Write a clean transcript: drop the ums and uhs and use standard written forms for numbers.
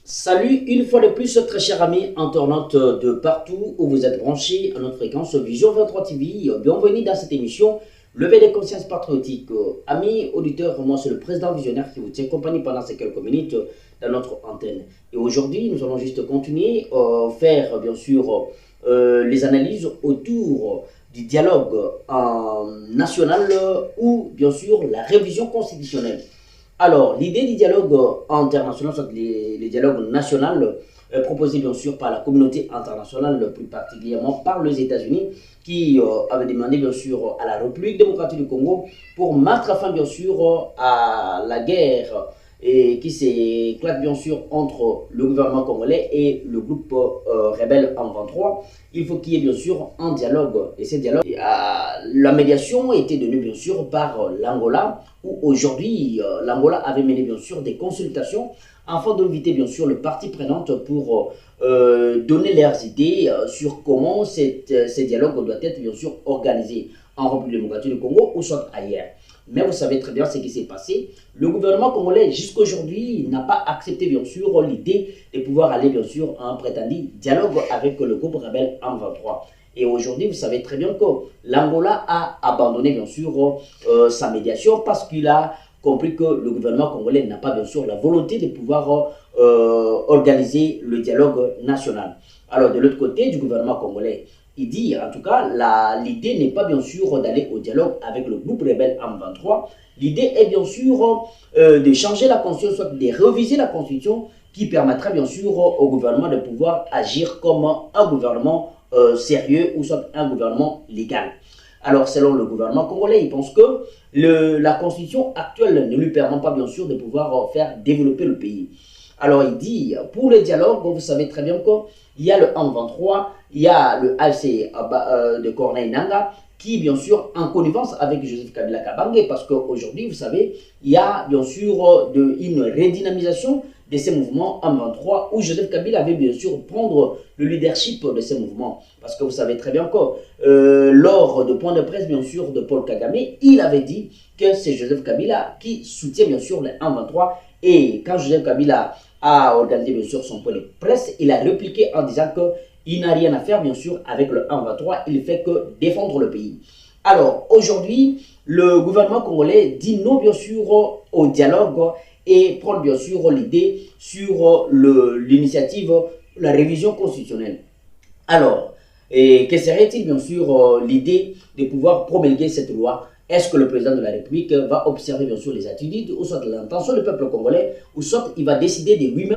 Salut une fois de plus, très chers amis internautes de partout où vous êtes branchés à notre fréquence Vision 23 TV. Bienvenue dans cette émission Levé des consciences patriotiques. Amis auditeurs, moi c'est le président visionnaire qui vous tient compagnie pendant ces quelques minutes dans notre antenne. Et aujourd'hui, nous allons juste continuer faire bien sûr les analyses autour du dialogue national ou bien sûr la révision constitutionnelle. Alors, l'idée du dialogue international, soit les dialogues nationaux, proposés bien sûr par la communauté internationale, plus particulièrement par les États-Unis, qui avaient demandé bien sûr à la République démocratique du Congo pour mettre fin bien sûr à la guerre et qui s'éclate bien sûr entre le gouvernement congolais et le groupe rebelle M23. Il faut qu'il y ait bien sûr un dialogue. Et ce dialogue, la médiation était donnée bien sûr par l'Angola, où aujourd'hui l'Angola avait mené bien sûr des consultations afin d'inviter bien sûr les parties prenantes pour donner leurs idées sur comment ce dialogue doit être bien sûr organisé en République démocratique du Congo ou soit ailleurs. Mais vous savez très bien ce qui s'est passé. Le gouvernement congolais, jusqu'à aujourd'hui, n'a pas accepté, bien sûr, l'idée de pouvoir aller, bien sûr, à un prétendu dialogue avec le groupe rebelle M23. Et aujourd'hui, vous savez très bien que l'Angola a abandonné, bien sûr, sa médiation parce qu'il a compris que le gouvernement congolais n'a pas, bien sûr, la volonté de pouvoir organiser le dialogue national. Alors, de l'autre côté, du gouvernement congolais, il dit, en tout cas, l'idée n'est pas bien sûr d'aller au dialogue avec le groupe rebelle M23. L'idée est bien sûr de changer la constitution, soit de réviser la constitution qui permettra bien sûr au gouvernement de pouvoir agir comme un gouvernement sérieux ou soit un gouvernement légal. Alors, selon le gouvernement congolais, il pense que la constitution actuelle ne lui permet pas bien sûr de pouvoir faire développer le pays. Alors, il dit, pour le dialogue, vous savez très bien qu'il y a le M23, il y a le AFC de Corneille Nangaa, qui, bien sûr, en connivence avec Joseph Kabila Kabange, parce qu'aujourd'hui, vous savez, il y a, bien sûr, une redynamisation de ces mouvements M23, où Joseph Kabila avait, bien sûr, prendre le leadership de ces mouvements. Parce que vous savez très bien que, lors de point de presse, bien sûr, de Paul Kagame, il avait dit que c'est Joseph Kabila qui soutient, bien sûr, le M23. Et quand Joseph Kabila a organisé, bien sûr, son point de presse, il a répliqué en disant que il n'a rien à faire, bien sûr, avec le M23. Il ne fait que défendre le pays. Alors, aujourd'hui, le gouvernement congolais dit non, bien sûr, au dialogue et prend, bien sûr, l'idée sur l'initiative, la révision constitutionnelle. Alors, que serait-il, bien sûr, l'idée de pouvoir promulguer cette loi? Est-ce que le président de la République va observer, bien sûr, les attitudes, ou soit l'intention du peuple congolais, ou soit il va décider de lui-même